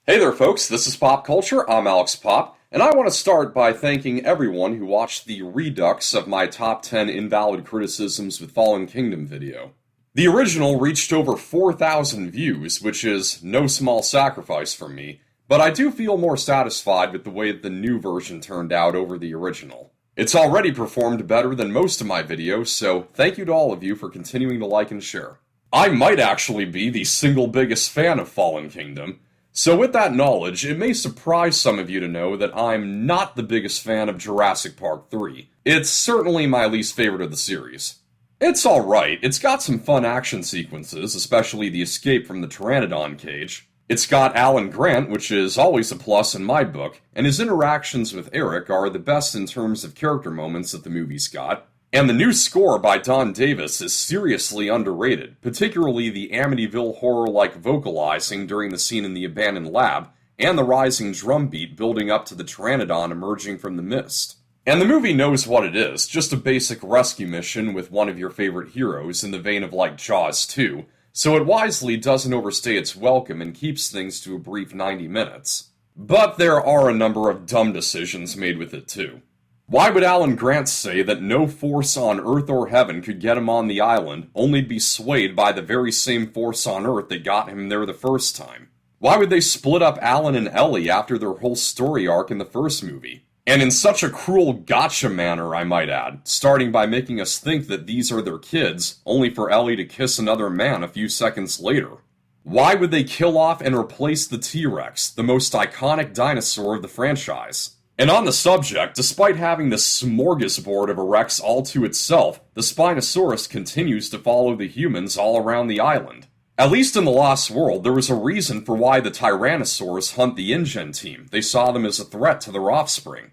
Hey there, folks. This is Pop Culture. I'm Alex Pop, and I want to start by thanking everyone who watched the redux of my top 10 invalid criticisms with Fallen Kingdom video. The original reached over 4,000 views, which is no small sacrifice from me, but I do feel more satisfied with the way that the new version turned out over the original. It's already performed better than most of my videos, so thank you to all of you for continuing to like and share. I might actually be the single biggest fan of Fallen Kingdom. So with that knowledge, it may surprise some of you to know that I'm not the biggest fan of Jurassic Park III. It's certainly my least favorite of the series. It's alright, it's got some fun action sequences, especially the escape from the Pteranodon cage. It's got Alan Grant, which is always a plus in my book, and his interactions with Eric are the best in terms of character moments that the movie's got. And the new score by Don Davis is seriously underrated, particularly the Amityville horror-like vocalizing during the scene in the abandoned lab, and the rising drum beat building up to the Pteranodon emerging from the mist. And the movie knows what it is, just a basic rescue mission with one of your favorite heroes in the vein of like Jaws 2, so it wisely doesn't overstay its welcome and keeps things to a brief 90 minutes. But there are a number of dumb decisions made with it too. Why would Alan Grant say that no force on Earth or heaven could get him on the island, only to be swayed by the very same force on Earth that got him there the first time? Why would they split up Alan and Ellie after their whole story arc in the first movie? And in such a cruel gotcha manner, I might add, starting by making us think that these are their kids, only for Ellie to kiss another man a few seconds later. Why would they kill off and replace the T-Rex, the most iconic dinosaur of the franchise? And on the subject, despite having this smorgasbord of a Rex all to itself, the Spinosaurus continues to follow the humans all around the island. At least in The Lost World, there was a reason for why the Tyrannosaurs hunt the InGen team. They saw them as a threat to their offspring.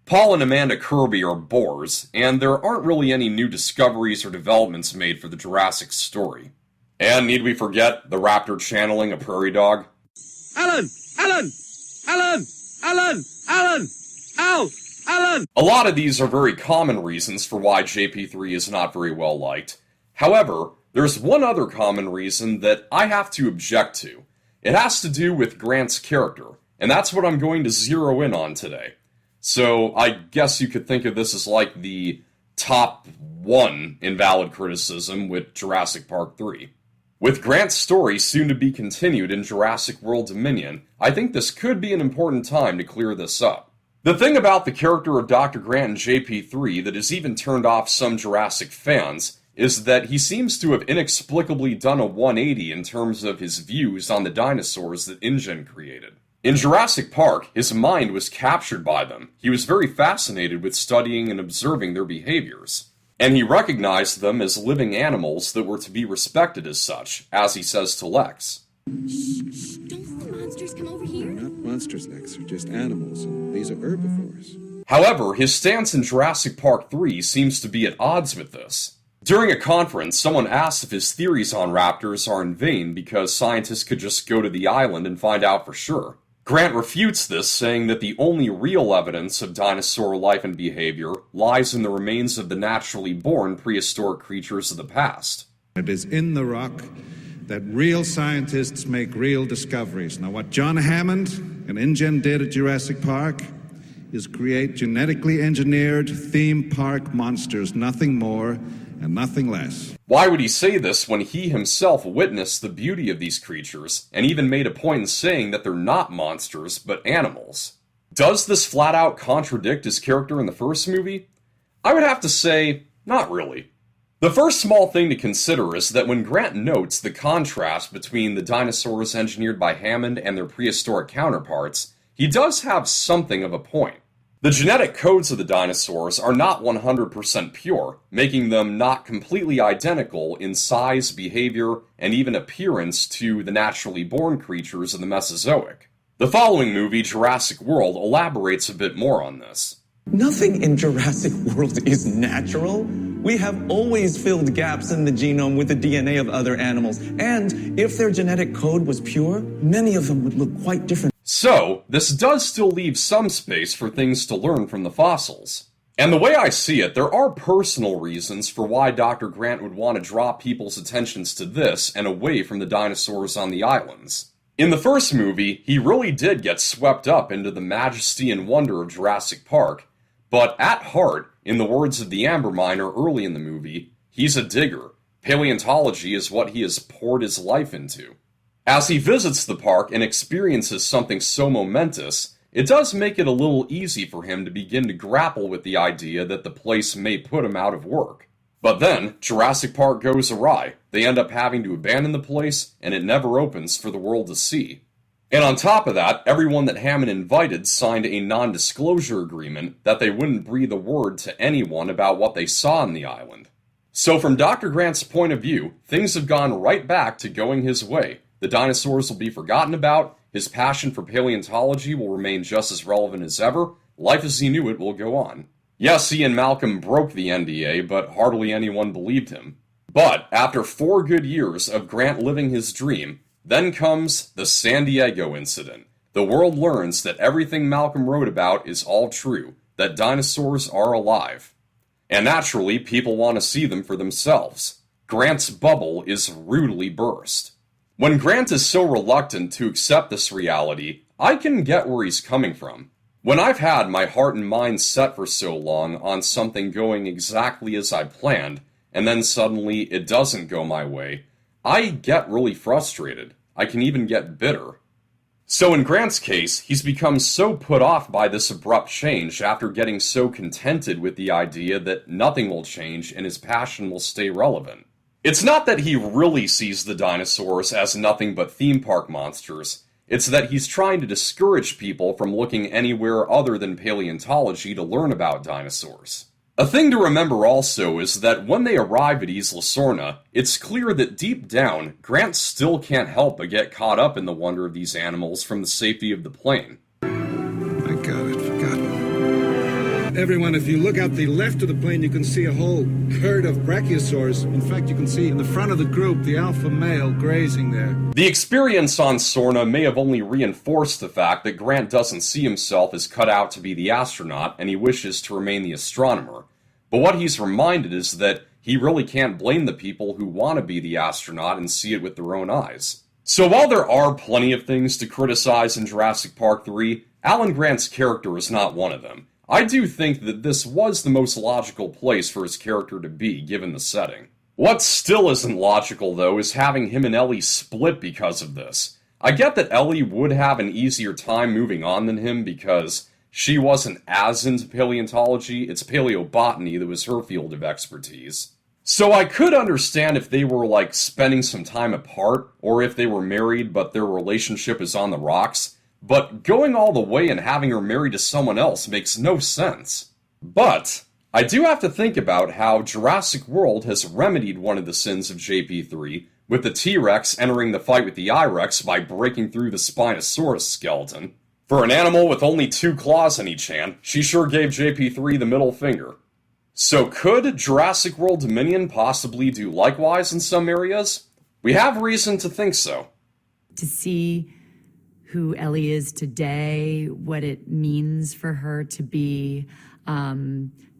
Paul and Amanda Kirby are bores, and there aren't really any new discoveries or developments made for the Jurassic story. And need we forget the raptor channeling a prairie dog? Alan! Alan! Alan! Alan! Alan! Ow! Alan! A lot of these are very common reasons for why JP3 is not very well liked. However, there's one other common reason that I have to object to. It has to do with Grant's character, and that's what I'm going to zero in on today. So I guess you could think of this as like the top 1 invalid criticism with Jurassic Park III. With Grant's story soon to be continued in Jurassic World Dominion, I think this could be an important time to clear this up. The thing about the character of Dr. Grant in JP3 that has even turned off some Jurassic fans is that he seems to have inexplicably done a 180 in terms of his views on the dinosaurs that InGen created. In Jurassic Park, his mind was captured by them. He was very fascinated with studying and observing their behaviors. And he recognized them as living animals that were to be respected as such, as he says to Lex. Shh, don't let the monsters come over here. They're not monsters, Lex. They're just animals, and these are herbivores. However, his stance in Jurassic Park III seems to be at odds with this. During a conference, someone asked if his theories on raptors are in vain because scientists could just go to the island and find out for sure. Grant refutes this, saying that the only real evidence of dinosaur life and behavior lies in the remains of the naturally born prehistoric creatures of the past. It is in the rock that real scientists make real discoveries. Now, what John Hammond and InGen did at Jurassic Park is create genetically engineered theme park monsters, nothing more and nothing less. Why would he say this when he himself witnessed the beauty of these creatures, and even made a point in saying that they're not monsters, but animals? Does this flat out contradict his character in the first movie? I would have to say, not really. The first small thing to consider is that when Grant notes the contrast between the dinosaurs engineered by Hammond and their prehistoric counterparts, he does have something of a point. The genetic codes of the dinosaurs are not 100% pure, making them not completely identical in size, behavior, and even appearance to the naturally born creatures of the Mesozoic. The following movie, Jurassic World, elaborates a bit more on this. Nothing in Jurassic World is natural. We have always filled gaps in the genome with the DNA of other animals, and if their genetic code was pure, many of them would look quite different. So, this does still leave some space for things to learn from the fossils. And the way I see it, there are personal reasons for why Dr. Grant would want to draw people's attentions to this and away from the dinosaurs on the islands. In the first movie, he really did get swept up into the majesty and wonder of Jurassic Park, but at heart, in the words of the Amber Miner early in the movie, he's a digger. Paleontology is what he has poured his life into. As he visits the park and experiences something so momentous, it does make it a little easy for him to begin to grapple with the idea that the place may put him out of work. But then, Jurassic Park goes awry. They end up having to abandon the place, and it never opens for the world to see. And on top of that, everyone that Hammond invited signed a non-disclosure agreement that they wouldn't breathe a word to anyone about what they saw on the island. So from Dr. Grant's point of view, things have gone right back to going his way. The dinosaurs will be forgotten about, his passion for paleontology will remain just as relevant as ever, life as he knew it will go on. Yes, he and Malcolm broke the NDA, but hardly anyone believed him. But after 4 good years of Grant living his dream, then comes the San Diego incident. The world learns that everything Malcolm wrote about is all true, that dinosaurs are alive. And naturally, people want to see them for themselves. Grant's bubble is rudely burst. When Grant is so reluctant to accept this reality, I can get where he's coming from. When I've had my heart and mind set for so long on something going exactly as I planned, and then suddenly it doesn't go my way, I get really frustrated. I can even get bitter. So in Grant's case, he's become so put off by this abrupt change after getting so contented with the idea that nothing will change and his passion will stay relevant. It's not that he really sees the dinosaurs as nothing but theme park monsters. It's that he's trying to discourage people from looking anywhere other than paleontology to learn about dinosaurs. A thing to remember also is that when they arrive at Isla Sorna, it's clear that deep down, Grant still can't help but get caught up in the wonder of these animals from the safety of the plane. I got it, forgotten. Everyone, if you look out the left of the plane, you can see a whole herd of brachiosaurs. In fact, you can see in the front of the group the alpha male grazing there. The experience on Sorna may have only reinforced the fact that Grant doesn't see himself as cut out to be the astronaut and he wishes to remain the astronomer. But what he's reminded is that he really can't blame the people who want to be the astronaut and see it with their own eyes. So while there are plenty of things to criticize in Jurassic Park III, Alan Grant's character is not one of them. I do think that this was the most logical place for his character to be, given the setting. What still isn't logical, though, is having him and Ellie split because of this. I get that Ellie would have an easier time moving on than him because she wasn't as into paleontology, it's paleobotany that was her field of expertise. So I could understand if they were, spending some time apart, or if they were married but their relationship is on the rocks. But going all the way and having her married to someone else makes no sense. But I do have to think about how Jurassic World has remedied one of the sins of JP3, with the T-Rex entering the fight with the I-Rex by breaking through the Spinosaurus skeleton. For an animal with only 2 claws in each hand, she sure gave JP3 the middle finger. So could Jurassic World Dominion possibly do likewise in some areas? We have reason to think so. To see who Ellie is today, what it means for her to be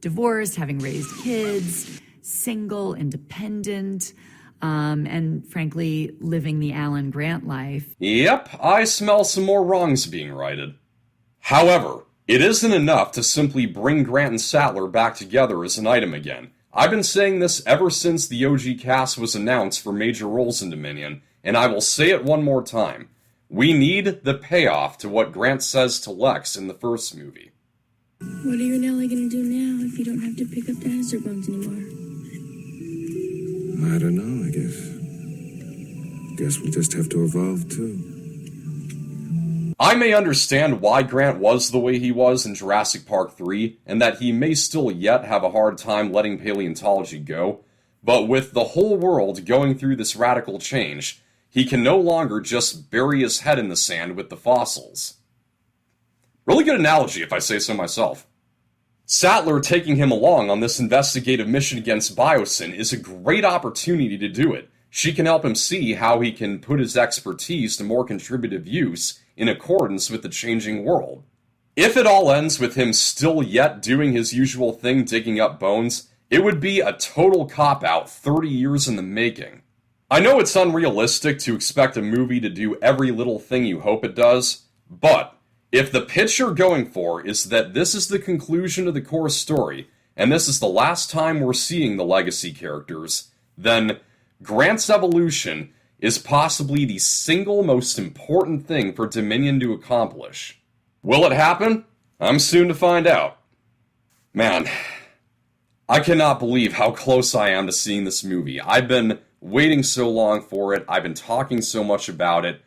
divorced, having raised kids, single, independent, and frankly, living the Alan Grant life. Yep, I smell some more wrongs being righted. However, it isn't enough to simply bring Grant and Sattler back together as an item again. I've been saying this ever since the OG cast was announced for major roles in Dominion, and I will say it one more time. We need the payoff to what Grant says to Lex in the first movie. What are you and Ellie gonna do now if you don't have to pick up dinosaur bones anymore? I don't know, I guess we'll just have to evolve, too. I may understand why Grant was the way he was in Jurassic Park III, and that he may still yet have a hard time letting paleontology go, but with the whole world going through this radical change, he can no longer just bury his head in the sand with the fossils. Really good analogy, if I say so myself. Sattler taking him along on this investigative mission against Biosyn is a great opportunity to do it. She can help him see how he can put his expertise to more contributive use in accordance with the changing world. If it all ends with him still yet doing his usual thing, digging up bones, it would be a total cop-out 30 years in the making. I know it's unrealistic to expect a movie to do every little thing you hope it does, but if the pitch you're going for is that this is the conclusion of the core story, and this is the last time we're seeing the legacy characters, then Grant's evolution is possibly the single most important thing for Dominion to accomplish. Will it happen? I'm soon to find out. Man, I cannot believe how close I am to seeing this movie. I've been waiting so long for it, I've been talking so much about it,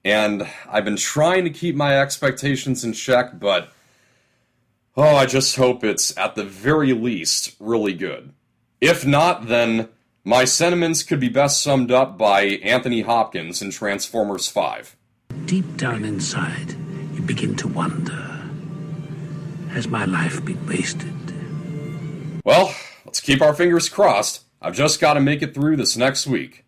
and I've been trying to keep my expectations in check, but I just hope it's, at the very least, really good. If not, then my sentiments could be best summed up by Anthony Hopkins in Transformers 5. Deep down inside, you begin to wonder, has my life been wasted? Well, let's keep our fingers crossed. I've just got to make it through this next week.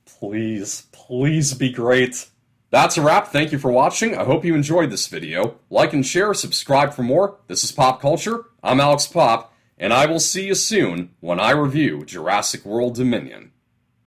Please, please be great. That's a wrap. Thank you for watching. I hope you enjoyed this video. Like and share, subscribe for more. This is Pop Culture. I'm Alex Pop, and I will see you soon when I review Jurassic World Dominion.